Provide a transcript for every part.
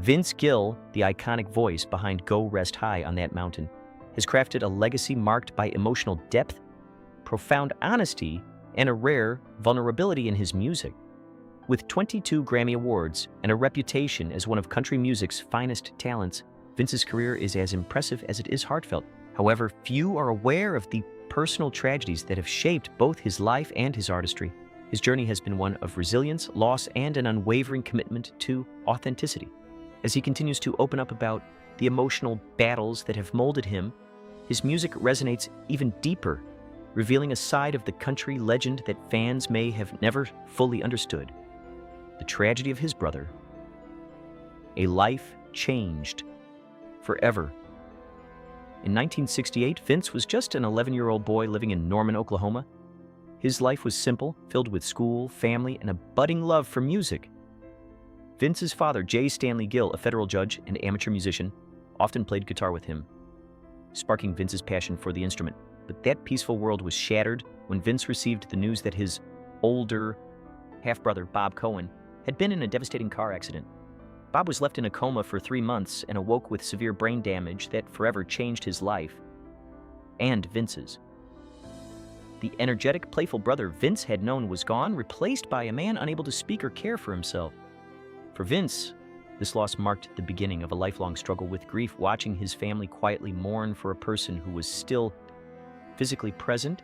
Vince Gill, the iconic voice behind Go Rest High on That Mountain, has crafted a legacy marked by emotional depth, profound honesty, and a rare vulnerability in his music. With 22 Grammy Awards and a reputation as one of country music's finest talents, Vince's career is as impressive as it is heartfelt. However, few are aware of the personal tragedies that have shaped both his life and his artistry. His journey has been one of resilience, loss, and an unwavering commitment to authenticity. As he continues to open up about the emotional battles that have molded him, his music resonates even deeper, revealing a side of the country legend that fans may have never fully understood. The tragedy of his brother, a life changed forever. In 1968, Vince was just an 11-year-old boy living in Norman, Oklahoma. His life was simple, filled with school, family, and a budding love for music. Vince's father, J. Stanley Gill, a federal judge and amateur musician, often played guitar with him, sparking Vince's passion for the instrument. But that peaceful world was shattered when Vince received the news that his older half-brother, Bob Cohen, had been in a devastating car accident. Bob was left in a coma for 3 months and awoke with severe brain damage that forever changed his life and Vince's. The energetic, playful brother Vince had known was gone, replaced by a man unable to speak or care for himself. For Vince, this loss marked the beginning of a lifelong struggle with grief, watching his family quietly mourn for a person who was still physically present,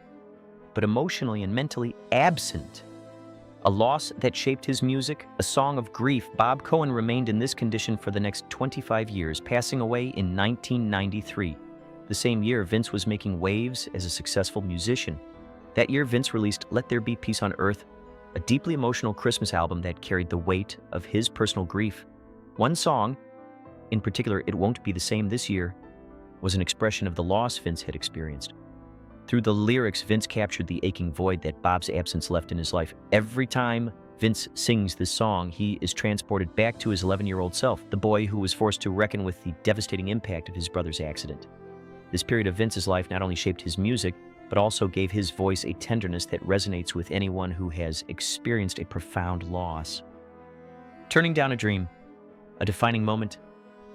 but emotionally and mentally absent. A loss that shaped his music, a song of grief. Bob Cohen remained in this condition for the next 25 years, passing away in 1993. The same year, Vince was making waves as a successful musician. That year, Vince released Let There Be Peace on Earth, a deeply emotional Christmas album that carried the weight of his personal grief. One song, in particular, It Won't Be the Same This Year, was an expression of the loss Vince had experienced. Through the lyrics, Vince captured the aching void that Bob's absence left in his life. Every time Vince sings this song, he is transported back to his 11-year-old self, the boy who was forced to reckon with the devastating impact of his brother's accident. This period of Vince's life not only shaped his music, but also gave his voice a tenderness that resonates with anyone who has experienced a profound loss. Turning down a dream, a defining moment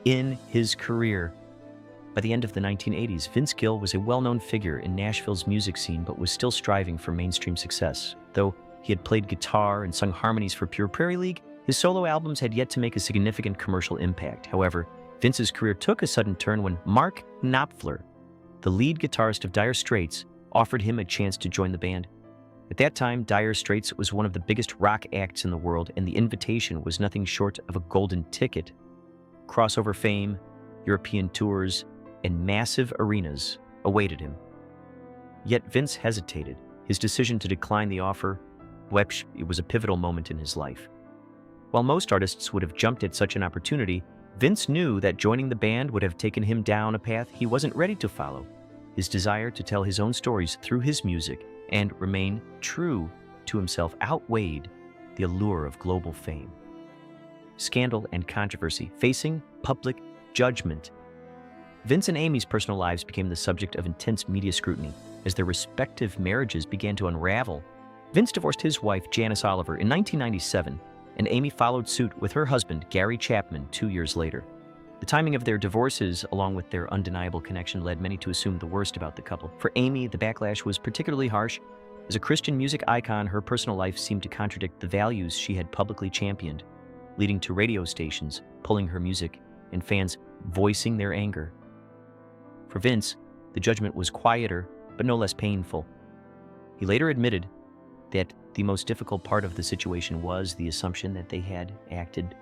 in his career. By the end of the 1980s, Vince Gill was a well-known figure in Nashville's music scene, but was still striving for mainstream success. Though he had played guitar and sung harmonies for Pure Prairie League, his solo albums had yet to make a significant commercial impact. However, Vince's career took a sudden turn when Mark Knopfler, the lead guitarist of Dire Straits, offered him a chance to join the band. At that time, Dire Straits was one of the biggest rock acts in the world, and the invitation was nothing short of a golden ticket. Crossover fame, European tours, and massive arenas awaited him. Yet Vince hesitated. His decision to decline the offer, it was a pivotal moment in his life. While most artists would have jumped at such an opportunity, Vince knew that joining the band would have taken him down a path he wasn't ready to follow. His desire to tell his own stories through his music and remain true to himself outweighed the allure of global fame. Scandal and controversy, facing public judgment. Vince and Amy's personal lives became the subject of intense media scrutiny as their respective marriages began to unravel. Vince divorced his wife, Janice Oliver, in 1997, and Amy followed suit with her husband, Gary Chapman, 2 years later. The timing of their divorces, along with their undeniable connection, led many to assume the worst about the couple. For Amy, the backlash was particularly harsh. As a Christian music icon, her personal life seemed to contradict the values she had publicly championed, leading to radio stations pulling her music and fans voicing their anger. For Vince, the judgment was quieter, but no less painful. He later admitted that the most difficult part of the situation was the assumption that they had acted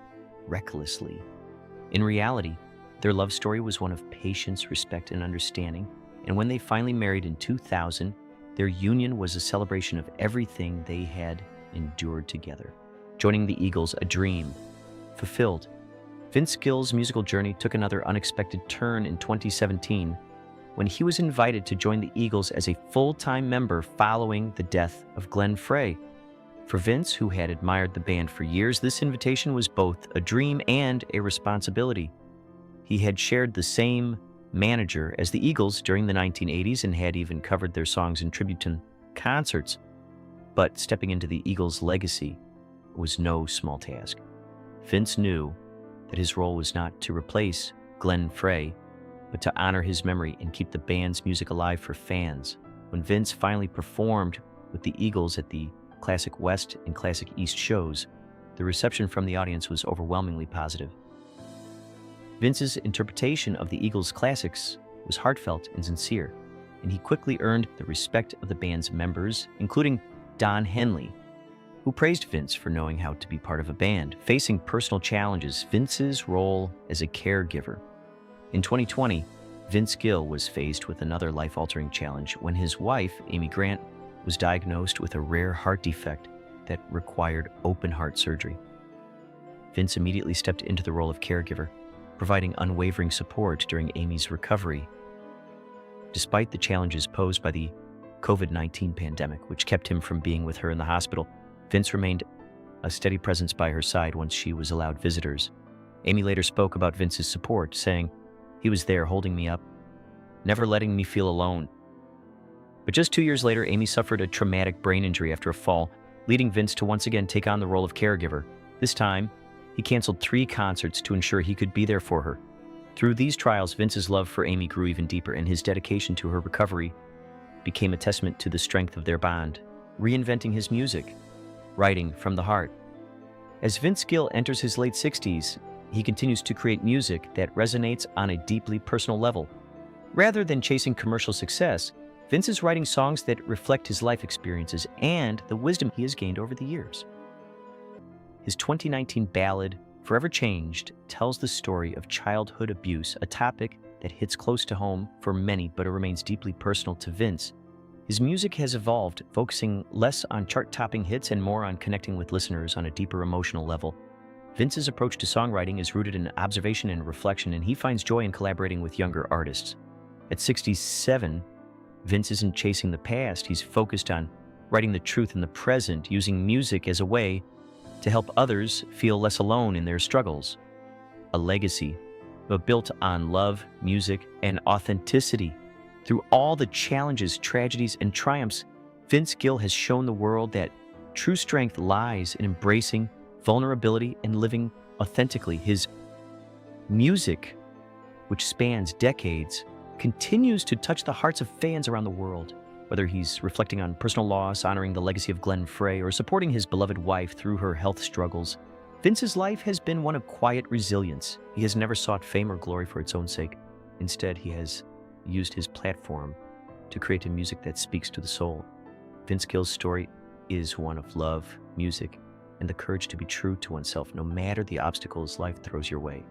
recklessly. In reality, their love story was one of patience, respect, and understanding, and when they finally married in 2000, their union was a celebration of everything they had endured together. Joining the Eagles, a dream fulfilled. Vince Gill's musical journey took another unexpected turn in 2017 when he was invited to join the Eagles as a full-time member following the death of Glenn Frey. For Vince, who had admired the band for years, this invitation was both a dream and a responsibility. He had shared the same manager as the Eagles during the 1980s and had even covered their songs in tribute concerts. But stepping into the Eagles' legacy was no small task. Vince knew that his role was not to replace Glenn Frey, but to honor his memory and keep the band's music alive for fans. When Vince finally performed with the Eagles at the Classic West and Classic East shows, the reception from the audience was overwhelmingly positive. Vince's interpretation of the Eagles' classics was heartfelt and sincere, and he quickly earned the respect of the band's members, including Don Henley, who praised Vince for knowing how to be part of a band. Facing personal challenges, Vince's role as a caregiver. In 2020, Vince Gill was faced with another life-altering challenge when his wife, Amy Grant, was diagnosed with a rare heart defect that required open-heart surgery. Vince immediately stepped into the role of caregiver, providing unwavering support during Amy's recovery. Despite the challenges posed by the COVID-19 pandemic, which kept him from being with her in the hospital, Vince remained a steady presence by her side once she was allowed visitors. Amy later spoke about Vince's support, saying, "He was there holding me up, never letting me feel alone." But just 2 years later, Amy suffered a traumatic brain injury after a fall, leading Vince to once again take on the role of caregiver. This time, he canceled 3 concerts to ensure he could be there for her. Through these trials, Vince's love for Amy grew even deeper, and his dedication to her recovery became a testament to the strength of their bond. Reinventing his music, writing from the heart. As Vince Gill enters his late 60s, he continues to create music that resonates on a deeply personal level. Rather than chasing commercial success, Vince is writing songs that reflect his life experiences and the wisdom he has gained over the years. His 2019 ballad, Forever Changed, tells the story of childhood abuse, a topic that hits close to home for many but it remains deeply personal to Vince. His music has evolved, focusing less on chart-topping hits and more on connecting with listeners on a deeper emotional level. Vince's approach to songwriting is rooted in observation and reflection, and he finds joy in collaborating with younger artists. At 67, Vince isn't chasing the past, he's focused on writing the truth in the present, using music as a way to help others feel less alone in their struggles. A legacy, but built on love, music, and authenticity. Through all the challenges, tragedies, and triumphs, Vince Gill has shown the world that true strength lies in embracing vulnerability and living authentically. His music, which spans decades, continues to touch the hearts of fans around the world. Whether he's reflecting on personal loss, honoring the legacy of Glenn Frey, or supporting his beloved wife through her health struggles, Vince's life has been one of quiet resilience. He has never sought fame or glory for its own sake. Instead, he has used his platform to create a music that speaks to the soul. Vince Gill's story is one of love, music, and the courage to be true to oneself no matter the obstacles life throws your way.